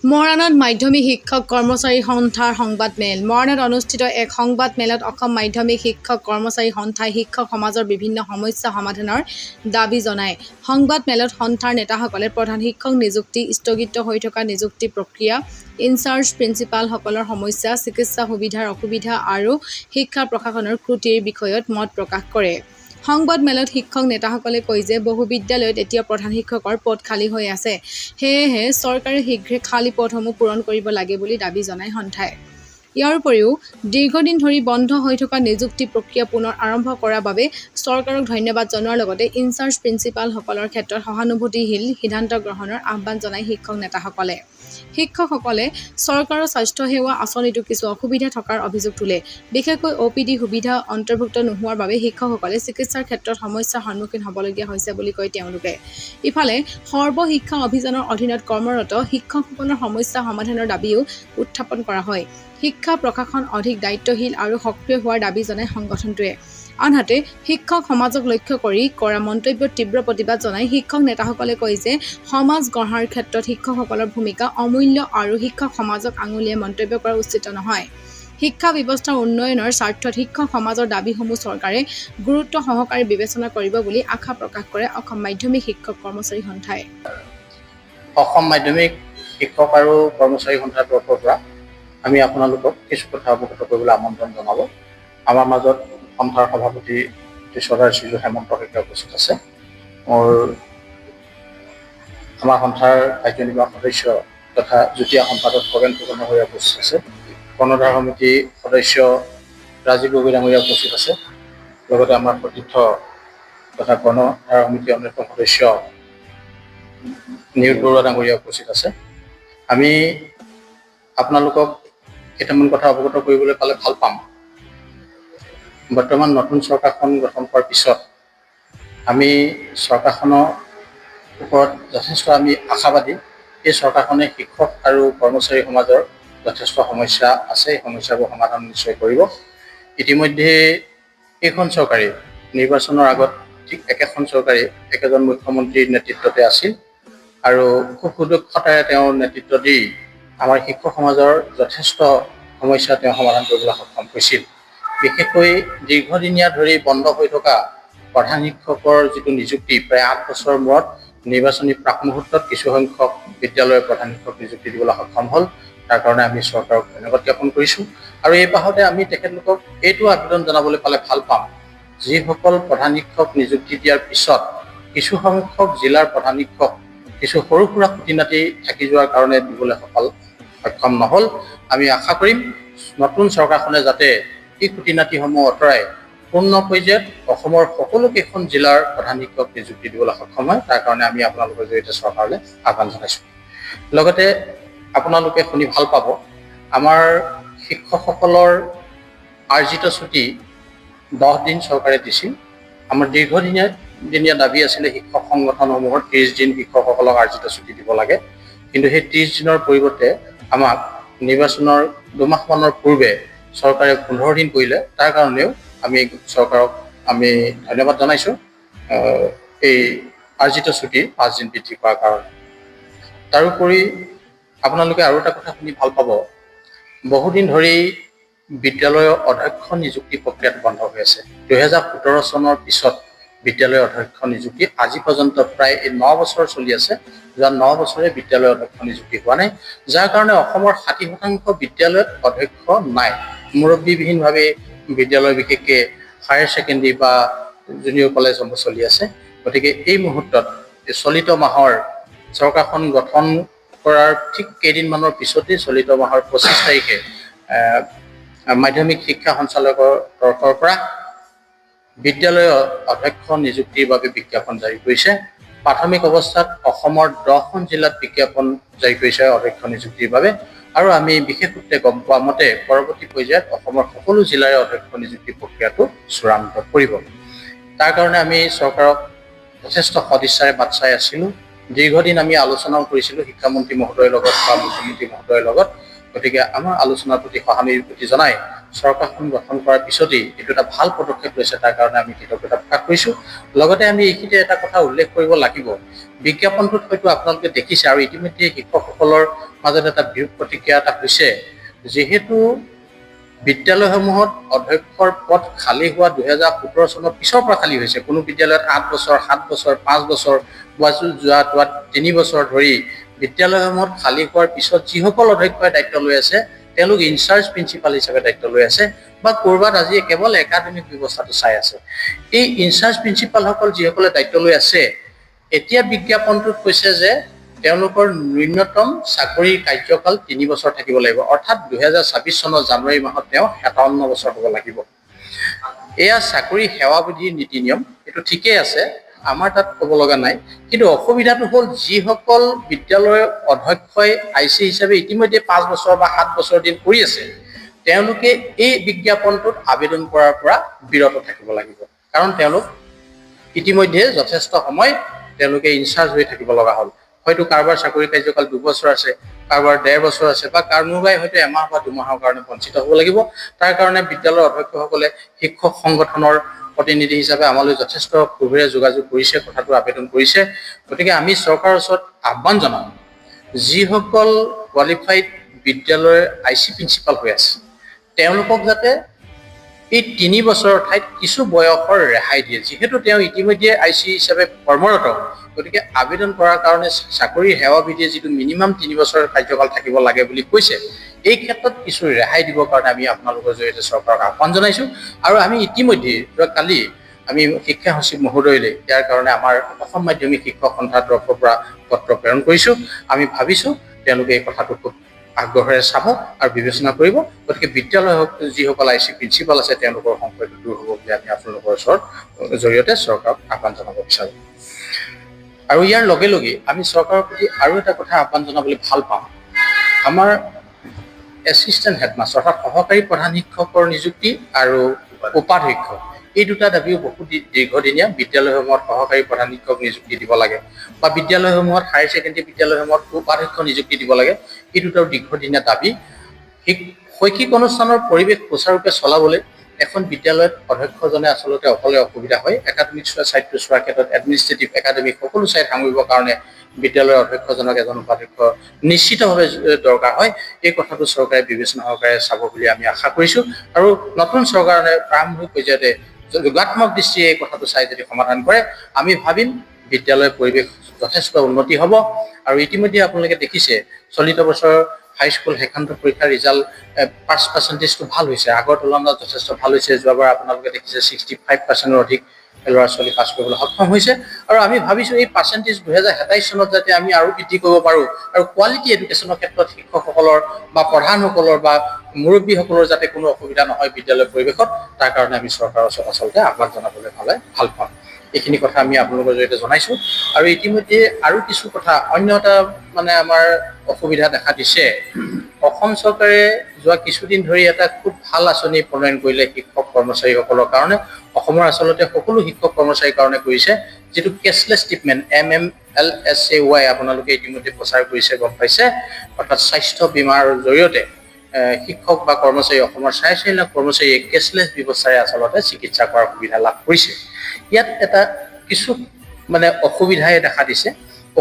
মৰাণত মাধ্যমিক শিক্ষক কৰ্মচাৰী সন্থাৰ সংবাদমেল। মৰাণত অনুষ্ঠিত এক সংবাদমেলত অসম মাধ্যমিক শিক্ষক কৰ্মচাৰী সন্থাই শিক্ষক সমাজৰ বিভিন্ন সমস্যা সমাধানৰ দাবী জনায়। সংবাদমেলত সন্থাৰ নেতাসকলে প্ৰধান শিক্ষক নিযুক্তি, স্থগিত হৈ থকা নিযুক্তি প্ৰক্ৰিয়া, ইনচাৰ্জ প্ৰিন্সিপালসকলৰ সমস্যা, চিকিৎসা সুবিধাৰ অসুবিধা আৰু শিক্ষা প্ৰশাসনৰ ত্ৰুটিৰ বিষয়ত মত প্ৰকাশ কৰে। সংবাদমেলত শিক্ষক নেতাসকলে কয় যে বহু বিদ্যালয়ত এতিয়া প্ৰধান শিক্ষকৰ পদ খালী হৈ আছে। সেয়েহে চৰকাৰে শীঘ্ৰে খালী পদসমূহ পূৰণ কৰিব লাগে বুলি দাবী জনায় সন্থাই। ইয়াৰ উপৰিও দীৰ্ঘদিন ধৰি বন্ধ হৈ থকা নিযুক্তি প্ৰক্ৰিয়া পুনৰ আৰম্ভ কৰাৰ বাবে চৰকাৰক ধন্যবাদ জনোৱাৰ লগতে ইনচাৰ্জ প্ৰিন্সিপালসকলৰ ক্ষেত্ৰত সহানুভূতিশীল সিদ্ধান্ত গ্ৰহণৰ আহ্বান জনায় শিক্ষক নেতাসকলে। শিক্ষকসকলে চৰকাৰৰ স্বাস্থ্যসেৱা আঁচনিতো কিছু অসুবিধা থকাৰ অভিযোগ তোলে। বিশেষকৈ OPD সুবিধা অন্তৰ্ভুক্ত নোহোৱাৰ বাবে শিক্ষকসকলে চিকিৎসাৰ ক্ষেত্ৰত সমস্যাৰ সন্মুখীন হ'বলগীয়া হৈছে বুলি কয় তেওঁলোকে। ইফালে সৰ্বশিক্ষা অভিযানৰ অধীনত কৰ্মৰত শিক্ষকসকলৰ সমস্যা সমাধানৰ দাবীও উত্থাপন কৰা হয়। শিক্ষা প্ৰশাসন অধিক দায়িত্বশীল আৰু সক্ৰিয় হোৱাৰ দাবী জনায় সংগঠনটোৱে। আনহাতে শিক্ষক সমাজক লক্ষ্য কৰি কৰা মন্তব্যত তীব্ৰ প্ৰতিবাদ জনাই শিক্ষক নেতাসকলে কয় যে সমাজ গঢ়াৰ ক্ষেত্ৰত শিক্ষকসকলৰ ভূমিকা অমূল্য আৰু শিক্ষক সমাজক আঙুলিয়াই মন্তব্য কৰা উচিত নহয়। শিক্ষা ব্যৱস্থাৰ উন্নয়নৰ স্বাৰ্থত শিক্ষক সমাজৰ দাবীসমূহ চৰকাৰে গুৰুত্ব সহকাৰে বিবেচনা কৰিব বুলি আশা প্ৰকাশ কৰে অসম মাধ্যমিক শিক্ষক কৰ্মচাৰী সন্থাই। অসম মাধ্যমিক শিক্ষক আৰু কৰ্মচাৰী সন্থাৰ তৰফৰ পৰা আমি আপোনালোকক কিছু কথা অৱগত কৰিবলৈ আমন্ত্ৰণ জনাব। আমাৰ মাজত সন্থাৰ সভাপতি চৰদাৰ শ্ৰীযুত হেমন্ত শইকীয়া উপস্থিত আছে। আমাৰ সন্থাৰ কাৰ্যনিৰ্বাহক সদস্য তথা যুটীয়া সম্পাদক খগেন ফুকন ডাঙৰীয়া উপস্থিত আছে। কৰ্ণধাৰ সমিতি সদস্য ৰাজীৱ গগৈ ডাঙৰীয়া উপস্থিত আছে। লগতে আমাৰ সতীৰ্থ তথা কৰ্ণধাৰ সমিতিৰ অন্যতম সদস্য নিয়োগ বৰুৱা ডাঙৰীয়া উপস্থিত আছে। আমি আপোনালোকক কেইটামান কথা অৱগত কৰিবলৈ পালে ভাল পাম। বৰ্তমান নতুন চৰকাৰখন গঠন কৰাৰ পিছত আমি চৰকাৰখনৰ ওপৰত যথেষ্ট আমি আশাবাদী। এই চৰকাৰখনে শিক্ষক আৰু কৰ্মচাৰী সমাজৰ যথেষ্ট সমস্যা আছে, এই সমস্যাবোৰ সমাধান নিশ্চয় কৰিব। ইতিমধ্যে এইখন চৰকাৰে নিৰ্বাচনৰ আগত ঠিক একেখন চৰকাৰে একেজন মুখ্যমন্ত্ৰীৰ নেতৃত্বতে আছিল আৰু খুব সুদক্ষতাৰে তেওঁৰ নেতৃত্ব দি আমাৰ শিক্ষক সমাজৰ যথেষ্ট সমস্যা তেওঁ সমাধান কৰিবলৈ সক্ষম হৈছিল। বিশেষকৈ দীৰ্ঘদিনীয়া ধৰি বন্ধ হৈ থকা প্ৰধান শিক্ষকৰ যিটো নিযুক্তি প্ৰায় 8 বছৰৰ মূৰত নিৰ্বাচনী প্ৰাক মুহূৰ্তত কিছুসংখ্যক বিদ্যালয়ৰ প্ৰধান শিক্ষক নিযুক্তি দিবলৈ সক্ষম হ'ল। তাৰ কাৰণে আমি চৰকাৰক ধন্যবাদ জ্ঞাপন কৰিছোঁ। আৰু এই পাহতে আমি তেখেতলোকক এইটো আবেদন জনাবলৈ পালে ভাল পাম, যিসকল প্ৰধান শিক্ষক নিযুক্তি দিয়াৰ পিছত কিছুসংখ্যক জিলাৰ প্ৰধান শিক্ষক কিছু সৰু সুৰা খুটি নাটি থাকি যোৱাৰ কাৰণে দিবলৈ সক্ষম নহ'ল। আমি আশা কৰিম নতুন চৰকাৰখনে যাতে এই খুটি নাটিসমূহ আঁতৰাই পূৰ্ণ পৰ্যায়ত অসমৰ সকলোকেইখন জিলাৰ প্ৰধান শিক্ষক নিযুক্তি দিবলৈ সক্ষম হয়। তাৰ কাৰণে আমি আপোনালোকৰ জৰিয়তে চৰকাৰলৈ আহ্বান জনাইছোঁ। লগতে আপোনালোকে শুনি ভাল পাব, আমাৰ শিক্ষকসকলৰ আৰ্জিত ছুটি 10 দিন চৰকাৰে দিছিল। আমাৰ দীৰ্ঘদিনীয়া দাবী আছিলে শিক্ষক সংগঠনসমূহৰ 30 দিন শিক্ষকসকলক আৰ্জিত ছুটি দিব লাগে। কিন্তু সেই 30 দিনৰ পৰিৱৰ্তে আমাক নিৰ্বাচনৰ 2 মাহমানৰ পূৰ্বে চৰকাৰে 15 দিন কৰিলে। তাৰ কাৰণেও আমি চৰকাৰক আমি ধন্যবাদ জনাইছোঁ এই আৰ্জিত ছুটি 5 দিন বৃদ্ধি কৰাৰ কাৰণে। তাৰোপৰি আপোনালোকে আৰু এটা কথা শুনি ভাল পাব, বহুদিন ধৰি বিদ্যালয়ৰ অধ্যক্ষ নিযুক্তি প্ৰক্ৰিয়াটো বন্ধ হৈ আছে। 2017 চনৰ পিছত বিদ্যালয়ৰ অধ্যক্ষ নিযুক্তি আজি পৰ্যন্ত প্ৰায় 9 বছৰ চলি আছে। যোৱা 9 বছৰে বিদ্যালয়ৰ অধ্যক্ষ নিযুক্তি হোৱা নাই, যাৰ কাৰণে অসমৰ 60% বিদ্যালয়ত অধ্যক্ষ নাই। মুৰব্বীবিহীনভাৱে বিদ্যালয় বিশেষকৈ হায়াৰ ছেকেণ্ডেৰী বা জুনিয়ৰ কলেজসমূহ চলি আছে। গতিকে এই মুহূৰ্তত চলিত মাহৰ চৰকাৰখন গঠন কৰাৰ ঠিক কেইদিনমানৰ পিছতেই চলিত মাহৰ 25 তাৰিখে মাধ্যমিক শিক্ষা সঞ্চালকৰ তৰফৰ পৰা বিদ্যালয়ৰ অধ্যক্ষ নিযুক্তিৰ বাবে বিজ্ঞাপন জাৰি কৰিছে। প্ৰাথমিক অৱস্থাত অসমৰ 10খন জিলাত বিজ্ঞাপন জাৰি কৰিছে অধ্যক্ষ নিযুক্তিৰ বাবে। আৰু আমি বিশেষ সূত্ৰে গম পোৱা মতে পৰৱৰ্তী পৰ্যায়ত অসমৰ সকলো জিলাৰে অধ্যক্ষ নিযুক্তি প্ৰক্ৰিয়াটো চূড়ান্ত কৰিব। তাৰ কাৰণে আমি চৰকাৰক যথেষ্ট সদিচ্ছাৰে বাট চাই আছিলোঁ। দীৰ্ঘদিন আমি আলোচনাও কৰিছিলোঁ শিক্ষামন্ত্ৰী মহোদয়ৰ লগত বা মুখ্যমন্ত্ৰী মহোদয়ৰ লগত। গতিকে আমাৰ আলোচনাৰ প্ৰতি সহানুভূতি জনাই চৰকাৰখন গঠন কৰাৰ পিছতেই এইটো এটা ভাল পদক্ষেপ লৈছে। তাৰ কাৰণে আমি কৃতজ্ঞতা প্ৰকাশ কৰিছোঁ। লগতে আমি এইখিনিতে এটা কথা উল্লেখ কৰিব লাগিব, বিজ্ঞাপনটোত হয়তো আপোনালোকে দেখিছে আৰু ইতিমধ্যে শিক্ষকসকলৰ মাজত এটা বিৰূপ প্ৰতিক্ৰিয়া এটা হৈছে। যিহেতু বিদ্যালয়সমূহত অধ্যক্ষৰ পদ খালী হোৱা 2017 চনৰ পিছৰ পৰা খালী হৈছে। কোনো বিদ্যালয়ত 8 বছৰ, 7 বছৰ, 5 বছৰ বা যোৱা 3 বছৰ ধৰি বিদ্যালয়সমূহত খালী হোৱাৰ পিছত যিসকল অধ্যক্ষই দায়িত্ব লৈ আছে তেওঁলোক ইনচাৰ্জ প্ৰিন্সিপাল হিচাপে দায়িত্ব লৈ আছে বা ক'ৰবাত আজি কেৱল একাডেমিক ব্যৱস্থাটো চাই আছে। এই ইনচাৰ্জ প্ৰিন্সিপালসকল যিসকলে দায়িত্ব লৈ আছে, এতিয়া বিজ্ঞাপনটোত কৈছে যে তেওঁলোকৰ ন্যূনতম চাকৰিৰ কাৰ্যকাল 3 বছৰ থাকিব লাগিব, অৰ্থাৎ 2026 চনৰ জানুৱাৰী মাহত তেওঁ 57 বছৰ হ'ব লাগিব। এয়া চাকৰি সেৱাবিধিৰ নীতি নিয়ম, এইটো ঠিকেই আছে, আমাৰ তাত ক'ব লগা নাই। কিন্তু অসুবিধাটো হ'ল যিসকল বিদ্যালয়ৰ অধ্যক্ষই IC হিচাপে ইতিমধ্যে 5 বছৰ বা 7 বছৰ দিন কৰি আছে, তেওঁলোকে এই বিজ্ঞাপনটোত আবেদন কৰাৰ পৰা বিৰত থাকিব লাগিব। কাৰণ তেওঁলোক ইতিমধ্যে যথেষ্ট সময় তেওঁলোকে ইনচাৰ্জ হৈ থাকিব লগা হ'ল। হয়তো কাৰোবাৰ চাকৰি কাৰ্যকাল 2 বছৰ আছে, কাৰোবাৰ 1.5 বছৰ আছে বা কোনোবাই হয়তো এমাহ বা 2 মাহৰ কাৰণে বঞ্চিত হ'ব লাগিব। তাৰ কাৰণে বিদ্যালয়ৰ অধ্যক্ষসকলে শিক্ষক সংগঠনৰ প্ৰতিনিধি হিচাপে আমালৈ যথেষ্ট পূৰ্বেৰে যোগাযোগ কৰিছে, কথাটো আবেদন কৰিছে। গতিকে আমি চৰকাৰৰ ওচৰত আহ্বান জনাম, যিসকল কোৱালিফাইড বিদ্যালয়ৰ IC প্ৰিন্সিপাল হৈ আছে তেওঁলোকক যাতে এই 3 বছৰৰ ঠাইত কিছু বয়সৰ ৰেহাই দিয়ে। যিহেতু তেওঁ ইতিমধ্যে IC হিচাপে কৰ্মৰত, গতিকে আবেদন কৰাৰ কাৰণে চাকৰি সেৱাবিধিয়ে যিটো মিনিমাম 3 বছৰৰ কাৰ্যকাল থাকিব লাগে বুলি কৈছে, এই ক্ষেত্ৰত কিছু ৰেহাই দিবৰ কাৰণে আমি আপোনালোকৰ জৰিয়তে চৰকাৰক আহ্বান জনাইছোঁ। আৰু আমি ইতিমধ্যে কালি আমি শিক্ষা সচিব মহোদয়লৈ ইয়াৰ কাৰণে আমাৰ অসম মাধ্যমিক শিক্ষক সন্থাৰ তৰফৰ পৰা পত্ৰ প্ৰেৰণ কৰিছোঁ। আমি ভাবিছোঁ তেওঁলোকে এই কথাটো খুব আগ্ৰহেৰে চাব আৰু বিবেচনা কৰিব। গতিকে বিদ্যালয় যিসকল IC প্ৰিন্সিপাল আছে তেওঁলোকৰ সংকট দূৰ হ'ব বুলি আমি আপোনালোকৰ ওচৰত জৰিয়তে চৰকাৰক আহ্বান জনাব বিচাৰোঁ। আৰু ইয়াৰ লগে লগে আমি চৰকাৰৰ প্ৰতি আৰু এটা কথা আহ্বান জনাবলৈ ভাল পাওঁ। আমাৰ এছিষ্টেণ্ট হেডমাষ্টাৰ অৰ্থাৎ সহকাৰী প্ৰধান শিক্ষকৰ নিযুক্তি আৰু উপাধ্যক্ষ, এই দুটা দাবীও বহুত দীৰ্ঘদিনীয়া। বিদ্যালয়সমূহত সহকাৰী প্ৰধান শিক্ষক নিযুক্তি দিব লাগে বা বিদ্যালয়সমূহত হায়াৰ ছেকেণ্ডেৰী বিদ্যালয়সমূহত উপাধ্যক্ষ নিযুক্তি দিব লাগে, এই দুটাও দীৰ্ঘদিনীয়া দাবী। শৈক্ষিক অনুষ্ঠানৰ পৰিৱেশ সুচাৰুৰূপে চলাবলৈ এখন বিদ্যালয়ত অধ্যক্ষজনে আচলতে অকলে অসুবিধা হয়। একাডেমিক ছাইডটো চোৱাৰ ক্ষেত্ৰত এডমিনিষ্ট্ৰেটিভ একাডেমিক সকলো ছাইড সামৰিবৰ কাৰণে বিদ্যালয়ৰ অধ্যক্ষজনক এজন উপাধ্যক্ষ নিশ্চিতভাৱে দৰকাৰ হয়। এই কথাটো চৰকাৰে বিবেচনা সহকাৰে চাব বুলি আমি আশা কৰিছোঁ। আৰু নতুন চৰকাৰে প্ৰাৰম্ভিক পৰ্যায়তে যোগাত্মক দৃষ্টিয়ে এই কথাটো চাই যদি সমাধান কৰে, আমি ভাবিম বিদ্যালয়ৰ পৰিৱেশ যথেষ্ট উন্নতি হ'ব। আৰু ইতিমধ্যে আপোনালোকে দেখিছে চলিত বছৰৰ হাইস্কুল শিক্ষান্ত পৰীক্ষাৰ ৰিজাল্ট পাছ পাৰ্চেণ্টেজটো ভাল হৈছে, আগৰ তুলনাত যথেষ্ট ভাল হৈছে। যোৱাবাৰ আপোনালোকে দেখিছে 65%ৰ অধিক ল'ৰা ছোৱালী পাছ কৰিবলৈ সক্ষম হৈছে। আৰু আমি ভাবিছোঁ এই পাৰ্চেণ্টেজ 2027 চনত যাতে আমি আৰু বৃদ্ধি কৰিব পাৰোঁ আৰু কোৱালিটি এডুকেশ্যনৰ ক্ষেত্ৰত শিক্ষকসকলৰ বা প্ৰধানসকলৰ বা মুৰব্বীসকলৰ যাতে কোনো অসুবিধা নহয় বিদ্যালয়ৰ পৰিৱেশত, তাৰ কাৰণে আমি চৰকাৰৰ ওচৰত আচলতে আহ্বান জনাবলৈ ভাল পাম। এইখিনি কথা আমি আপোনালোকৰ জৰিয়তে জনাইছোঁ। আৰু ইতিমধ্যে আৰু কিছু কথা, অন্য এটা আমাৰ অসুবিধা দেখা দিছে। অসম চৰকাৰে যোৱা কিছুদিন ধৰি এটা খুব ভাল আঁচনি প্ৰণয়ন কৰিলে শিক্ষক কৰ্মচাৰীসকলৰ কাৰণে। অসমৰ আচলতে সকলো শিক্ষক কৰ্মচাৰীৰ কাৰণে কৰিছে, যিটো কেচলেছ ট্ৰিটমেণ্ট MMLSAY আপোনালোকে ইতিমধ্যে প্ৰচাৰ কৰিছে, গম পাইছে। অৰ্থাৎ স্বাস্থ্য বীমাৰ জৰিয়তে শিক্ষক বা কৰ্মচাৰী অসমৰ 4.5 লাখ কৰ্মচাৰীয়ে কেচলেছ ব্যৱস্থাৰে আচলতে চিকিৎসা কৰাৰ সুবিধা লাভ কৰিছে। ইয়াত এটা কিছু অসুবিধাই দেখা দিছে।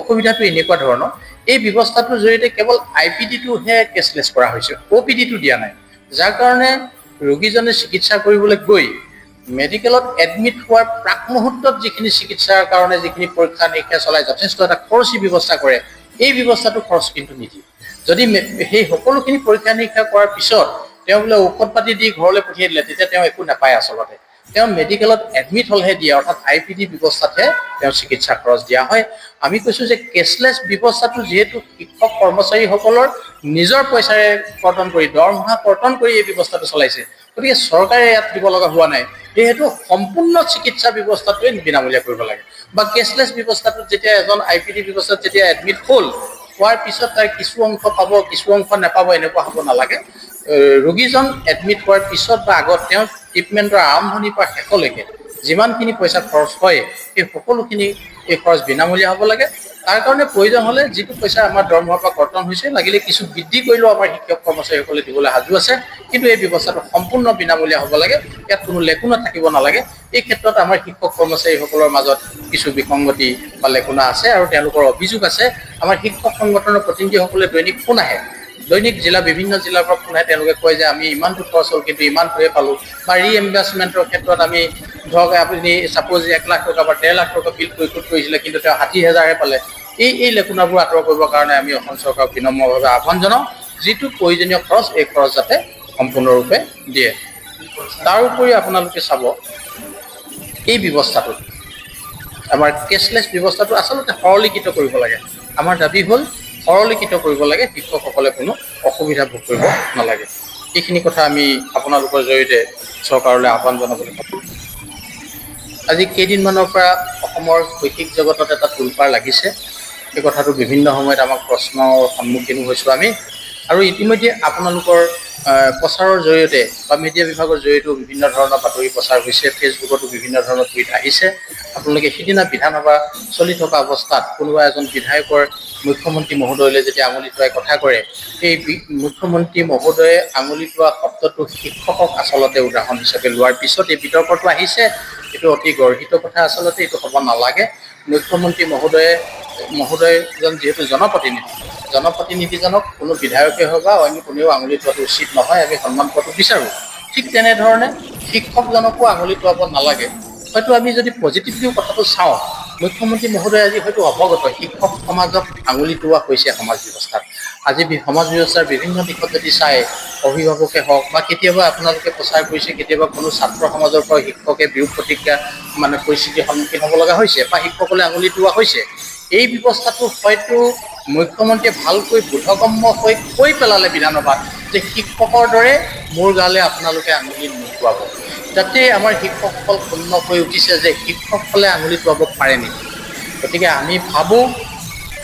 অসুবিধাটো এনেকুৱা ধৰণৰ, এই ব্যৱস্থাটোৰ জৰিয়তে কেৱল IPD-টোহে কেচলেছ কৰা হৈছে, OPD-টো দিয়া নাই। যাৰ কাৰণে ৰোগীজনে চিকিৎসা কৰিবলৈ গৈ মেডিকেলত এডমিট হোৱাৰ প্ৰাক মুহূৰ্তত যিখিনি চিকিৎসাৰ কাৰণে যিখিনি পৰীক্ষা নিৰীক্ষা চলাই যথেষ্ট এটা খৰচী ব্যৱস্থা কৰে, এই ব্যৱস্থাটো খৰচ কিন্তু নিদিয়ে। যদি সেই সকলোখিনি পৰীক্ষা নিৰীক্ষা কৰাৰ পিছত তেওঁ বোলে ঔষধ পাতি দি ঘৰলৈ পঠিয়াই দিলে, তেতিয়া তেওঁ একো নাপায়। আচলতে তেওঁ মেডিকেলত এডমিট হ'লেহে দিয়ে, অৰ্থাৎ IPD ব্যৱস্থাতহে তেওঁ চিকিৎসা খৰচ দিয়া হয়। আমি কৈছোঁ যে কেচলেছ ব্যৱস্থাটো যিহেতু শিক্ষক কৰ্মচাৰীসকলৰ নিজৰ পইচাৰে কৰ্তন কৰি, দৰমহা কৰ্তন কৰি এই ব্যৱস্থাটো চলাইছে, গতিকে চৰকাৰে ইয়াত দিব লগা হোৱা নাই। যিহেতু সম্পূৰ্ণ চিকিৎসা ব্যৱস্থাটোৱে বিনামূলীয়া কৰিব লাগে। বা কেচলেছ ব্যৱস্থাটোত যেতিয়া এজন IPD ব্যৱস্থাত যেতিয়া এডমিট হোৱাৰ পিছত তাৰ কিছু অংশ পাব, কিছু অংশ নাপাব, এনেকুৱা হ'ব নালাগে। ৰোগীজন এডমিট হোৱাৰ পিছত বা আগত তেওঁ ট্ৰিটমেণ্টৰ আৰম্ভণিৰ পৰা শেষলৈকে যিমানখিনি পইচা খৰচ হয়, সেই সকলোখিনি এই খৰচ বিনামূলীয়া হ'ব লাগে। তাৰ কাৰণে প্ৰয়োজন হ'লে যিটো পইচা আমাৰ দৰমহাৰ পৰা কৰ্তন হৈছে লাগিলে কিছু বৃদ্ধি কৰিলেও আমাৰ শিক্ষক কৰ্মচাৰীসকলে দিবলৈ সাজু আছে, কিন্তু এই ব্যৱস্থাটো সম্পূৰ্ণ বিনামূলীয়া হ'ব লাগে, ইয়াত কোনো লেকুনা থাকিব নালাগে। এই ক্ষেত্ৰত আমাৰ শিক্ষক কৰ্মচাৰীসকলৰ মাজত কিছু বিসংগতি বা লেকুনা আছে আৰু তেওঁলোকৰ অভিযোগ আছে। আমাৰ শিক্ষক সংগঠনৰ প্ৰতিনিধিসকলে দৈনিক ফোন আহে, দৈনিক বিভিন্ন জিলাৰ পৰা ফোন আহে, তেওঁলোকে কয় যে আমি ইমানটো খৰচ হ'ল কিন্তু ইমানটোহে পালোঁ, বা ৰিএম্বাৰ্চমেণ্টৰ ক্ষেত্ৰত আমি ধৰক আপুনি ছাপ'জ 1 লাখ টকা বা 1.5 লাখ টকা বিল পৰিশোধ কৰিছিলে কিন্তু তেওঁ 60,000হে পালে। এই লেকুনাবোৰ আঁতৰ কৰিবৰ কাৰণে আমি অসম চৰকাৰক বিনম্ৰভাৱে আহ্বান জনাওঁ, যিটো প্ৰয়োজনীয় খৰচ এই খৰচ যাতে সম্পূৰ্ণৰূপে দিয়ে। তাৰোপৰি আপোনালোকে চাব এই ব্যৱস্থাটোত আমাৰ কেছলেছ ব্যৱস্থাটো আচলতে সৰলীকৃত কৰিব লাগে। আমাৰ দাবী হ'ল সৰলীকৃত কৰিব লাগে, শিক্ষকসকলে কোনো অসুবিধা ভোগ কৰিব নালাগে। এইখিনি কথা আমি আপোনালোকৰ জৰিয়তে চৰকাৰলৈ আহ্বান জনাবলৈ পাৰোঁ। আজি কেইদিনমানৰ পৰা অসমৰ শৈক্ষিক জগতত এটা তোলপাৰ লাগিছে, এই কথাটো বিভিন্ন সময়ত আমাক প্ৰশ্নৰ সন্মুখীন হৈছোঁ আমি, আৰু ইতিমধ্যে আপোনালোকৰ প্ৰচাৰৰ জৰিয়তে বা মিডিয়া বিভাগৰ জৰিয়তেও বিভিন্ন ধৰণৰ বাতৰি প্ৰচাৰ হৈছে, ফেচবুকতো বিভিন্ন ধৰণৰ টুইট আহিছে। আপোনালোকে সিদিনা বিধানসভা চলি থকা অৱস্থাত কোনোবা এজন বিধায়কৰ মুখ্যমন্ত্ৰী মহোদয়লৈ যেতিয়া আঙুলি টোৱাই কথা কৰে, এই মুখ্যমন্ত্ৰী মহোদয়ে আঙুলি টোৱা শব্দটো শিক্ষকক আচলতে উদাহৰণ হিচাপে লোৱাৰ পিছত এই বিতৰ্কটো আহিছে। এইটো অতি গৰ্হিত কথা, আচলতে এইটো হ'ব নালাগে। মুখ্যমন্ত্ৰী মহোদয়জন যিহেতু জনপ্ৰতিনিধিজনক কোনো বিধায়কে হওক বা অন্য কোনেও আঙুলি টোৱাটো উচিত নহয়, আমি সন্মান কৰাটো বিচাৰোঁ। ঠিক তেনেধৰণে শিক্ষকজনকো আঙুলি টোৱাব নালাগে। হয়তো আমি যদি পজিটিভলিও কথাটো চাওঁ, মুখ্যমন্ত্ৰী মহোদয় আজি হয়তো অৱগত শিক্ষক সমাজক আঙুলি টোৱা হৈছে সমাজ ব্যৱস্থাত। আজি সমাজ ব্যৱস্থাৰ বিভিন্ন দিশত যদি চাই, অভিভাৱকে হওক বা কেতিয়াবা আপোনালোকে প্ৰচাৰ কৰিছে, কেতিয়াবা কোনো ছাত্ৰ সমাজৰ পৰা শিক্ষকে বিৰূপ প্ৰতিক্ৰিয়া পৰিস্থিতিৰ সন্মুখীন হ'ব লগা হৈছে বা শিক্ষকলৈ আঙুলি টোৱা হৈছে। এই ব্যৱস্থাটো হয়তো মুখ্যমন্ত্ৰীয়ে ভালকৈ বোধগম্য হৈ কৈ পেলালে বিধানসভাত যে শিক্ষকৰ দৰে মোৰ গালে আপোনালোকে আঙুলি নুটুৱাব, যাতে আমাৰ শিক্ষকসকল ক্ষুণ্ণ হৈ উঠিছে যে শিক্ষকসকলে আঙুলি টোৱাব পাৰে নেকি। গতিকে আমি ভাবোঁ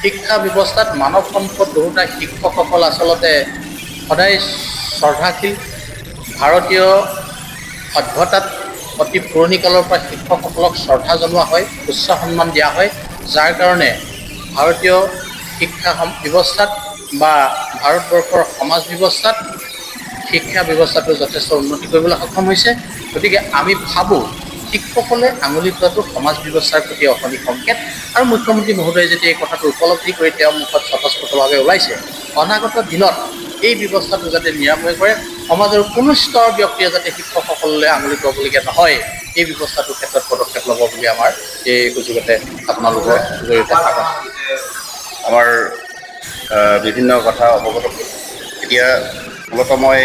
শিক্ষা ব্যৱস্থাত মানৱ সম্পদ গঢ়োতা শিক্ষকসকল আচলতে সদায় শ্ৰদ্ধাশীল। ভাৰতীয় সভ্যতাত অতি পুৰণি কালৰ পৰা শিক্ষকসকলক শ্ৰদ্ধা জনোৱা হয়, উচ্চ সন্মান দিয়া হয়, যাৰ কাৰণে ভাৰতীয় শিক্ষা ব্যৱস্থাত বা ভাৰতবৰ্ষৰ সমাজ ব্যৱস্থাত শিক্ষা ব্যৱস্থাটো যথেষ্ট উন্নতি কৰিবলৈ সক্ষম হৈছে। গতিকে আমি ভাবোঁ শিক্ষকসকলে আঙুলি টোৱাটো সমাজ ব্যৱস্থাৰ প্ৰতি অশনি সংকেত, আৰু মুখ্যমন্ত্ৰী মহোদয়ে যেতিয়া এই কথাটো উপলব্ধি কৰি তেওঁৰ মুখত স্বতঃস্ফূৰ্তভাৱে ওলাইছে, অনাগত দিনত এই ব্যৱস্থাটো যাতে নিৰাময় কৰে, সমাজৰ কোনো স্তৰ ব্যক্তিয়ে যাতে শিক্ষকসকললৈ আঙুলি টোৱাবলগীয়া নহয়, এই ব্যৱস্থাটোৰ ক্ষেত্ৰত পদক্ষেপ ল'ব বুলি আমাৰ এই সুযোগতে আপোনালোকৰ জৰিয়তে আমাৰ বিভিন্ন কথা অৱগত কৰোঁ। এতিয়া মূলতঃ মই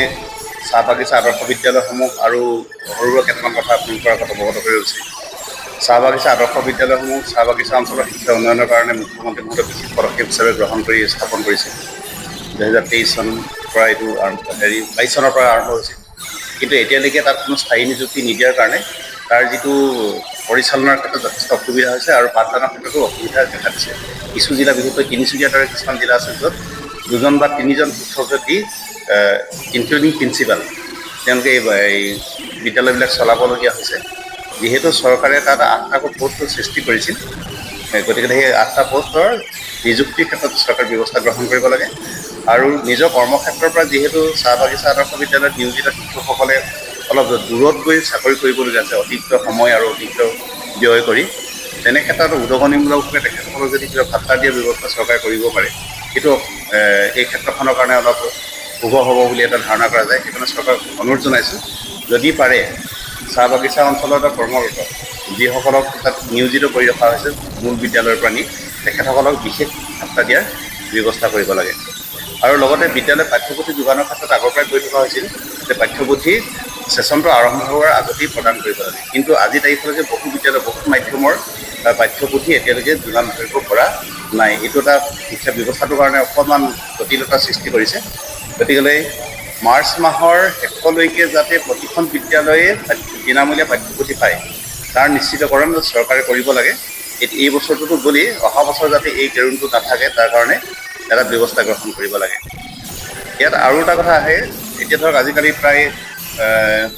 চাহ বাগিচা আদৰ্শ বিদ্যালয়সমূহ আৰু সৰু সুৰা কেইটামান কথা আপোনালোকৰ আগত অৱগত কৰি উচিত। চাহ বাগিচা আদৰ্শ বিদ্যালয়সমূহ চাহ বাগিচা অঞ্চলৰ শিক্ষা উন্নয়নৰ কাৰণে মুখ্যমন্ত্ৰী মহোদয়ে বিশেষ পদক্ষেপ হিচাপে গ্ৰহণ কৰি স্থাপন কৰিছে। 2023 চনৰ পৰা এইটো 22 চনৰ পৰা আৰম্ভ হৈছিল, কিন্তু এতিয়ালৈকে তাত কোনো স্থায়ী নিযুক্তি নিদিয়াৰ কাৰণে তাৰ যিটো পৰিচালনাৰ ক্ষেত্ৰত যথেষ্ট অসুবিধা হৈছে আৰু পাঠদানৰ ক্ষেত্ৰতো অসুবিধা দেখা দিছে। কিছু জিলা, বিশেষকৈ তিনিচুকীয়াৰ দৰে কিছুমান জিলা আছে য'ত 2জন বা 3জন শিক্ষক দি ইনক্লুডিং প্ৰিন্সিপাল তেওঁলোকে এই বিদ্যালয়বিলাক চলাবলগীয়া হৈছে। যিহেতু চৰকাৰে তাত 8টা পষ্টৰ সৃষ্টি কৰিছিল, গতিকে সেই 8টা পষ্টৰ নিযুক্তিৰ ক্ষেত্ৰত চৰকাৰে ব্যৱস্থা গ্ৰহণ কৰিব লাগে। আৰু নিজৰ কৰ্মক্ষেত্ৰৰ পৰা যিহেতু চাহ বাগিচা আদৰ্শ বিদ্যালয়ত নিয়োজিত শিক্ষকসকলে অলপ দূৰত গৈ চাকৰি কৰিবলগীয়া আছে, অতিৰিক্ত সময় আৰু অতিৰিক্ত ব্যয় কৰি, তেনে ক্ষেত্ৰত উদগনিমূলকভাৱে তেখেতসকলক যদি কিবা ভাত্তা দিয়াৰ ব্যৱস্থা চৰকাৰে কৰিব পাৰে, সেইটো এই ক্ষেত্ৰখনৰ কাৰণে অলপ শুভ হ'ব বুলি এটা ধাৰণা কৰা যায়। সেইকাৰণে চৰকাৰক অনুৰোধ জনাইছোঁ, যদি পাৰে চাহ বাগিচা অঞ্চলত কৰ্মৰত যিসকলক তাত নিয়োজিত কৰি ৰখা হৈছে মূল বিদ্যালয়ৰ পৰা নি, তেখেতসকলক বিশেষ ভাত্তা দিয়াৰ ব্যৱস্থা কৰিব লাগে। আৰু লগতে বিদ্যালয় পাঠ্যপুথি যোগানৰ ক্ষেত্ৰত আগৰ পৰাই কৈ থকা হৈছিল যে পাঠ্যপুথি ছেশ্যনটো আৰম্ভ হোৱাৰ আগতেই প্ৰদান কৰিব লাগে, কিন্তু আজি তাৰিখলৈকে বহু বিদ্যালয়, বহুত মাধ্যমৰ পাঠ্যপুথি এতিয়ালৈকে যোগান ধৰিব পৰা নাই। এইটো এটা শিক্ষা ব্যৱস্থাটোৰ কাৰণে অকণমান জটিলতাৰ সৃষ্টি কৰিছে। গতিকে মাৰ্চ মাহৰ শেষলৈকে যাতে প্ৰতিখন বিদ্যালয়ে বিনামূলীয়া পাঠ্যপুথি পায়, তাৰ নিশ্চিতকৰণ চৰকাৰে কৰিব লাগে। এই বছৰটোতো গ'লেই, অহা বছৰ যাতে এই কেৰুণটো নাথাকে তাৰ কাৰণে এটা ব্যৱস্থা গ্ৰহণ কৰিব লাগে। ইয়াত আৰু এটা কথা আহে, এতিয়া ধৰক আজিকালি প্ৰায়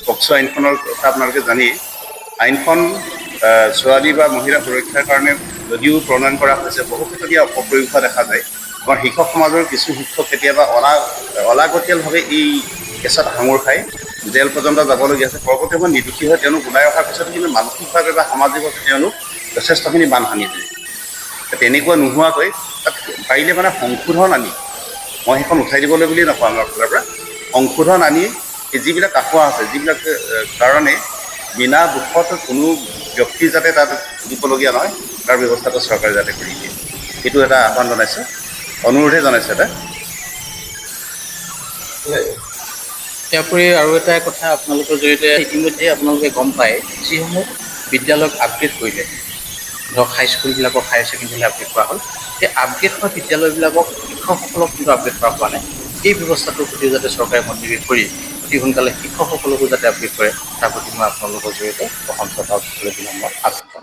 পক্সো আইনখনৰ কথা আপোনালোকে জানেই। আইনখন ছোৱালী বা মহিলা সুৰক্ষাৰ কাৰণে যদিও প্ৰণয়ন কৰা হৈছে, বহু ক্ষেত্ৰত ইয়াৰ অপপ্ৰয়োগ হোৱা দেখা যায়। আমাৰ শিক্ষক সমাজৰ কিছু শিক্ষক কেতিয়াবা অলাগতিয়ালভাৱে এই কেছত সাঙুৰ খাই জেল পৰ্যন্ত যাবলগীয়া হৈছে। পৰৱৰ্তী সময়ত নিৰ্দোষী হৈ তেওঁলোক ওলাই অহাৰ পিছতো কিন্তু মানসিকভাৱে বা সামাজিকভাৱে তেওঁলোক যথেষ্টখিনি বানহানি দিয়ে। তেনেকুৱা নোহোৱাকৈ তাত পাৰিলে মানে সংশোধন আনি, মই সেইখন উঠাই দিবলৈ বুলি নকওঁ আমাৰ ফালৰ পৰা, সংশোধন আনি যিবিলাক আঁসোৱা আছে, যিবিলাক কাৰণে বিনা দুখত কোনো ব্যক্তি যাতে তাত ভুগিবলগীয়া নহয়, তাৰ ব্যৱস্থাটো চৰকাৰে যাতে কৰি দিয়ে, সেইটো এটা আহ্বান জনাইছে, অনুৰোধে জনাইছে এটা। ইয়াৰ উপৰি আৰু এটা কথা আপোনালোকৰ জৰিয়তে ইতিমধ্যে আপোনালোকে গম পায়, যিসমূহ বিদ্যালয়ক আপগ্ৰেড কৰিলে, ধৰক হাইস্কুলবিলাকক হায়াৰ ছেকেণ্ডেৰীলৈ আপগ্ৰেড কৰা হ'ল, সেই আপগ্ৰেড হোৱা বিদ্যালয়বিলাকক শিক্ষকসকলক কিন্তু আপগ্ৰেড কৰা হোৱা নাই। এই ব্যৱস্থাটোৰ প্ৰতি যাতে চৰকাৰে মনোনিৱেশ কৰি অতি সোনকালে শিক্ষকসকলকো যাতে আপগ্ৰেড কৰে, তাৰ প্ৰতি মই আপোনালোকৰ জৰিয়তে প্ৰশংসা কৰিবলৈ বিনম্ৰ আবেদন জনাইছোঁ।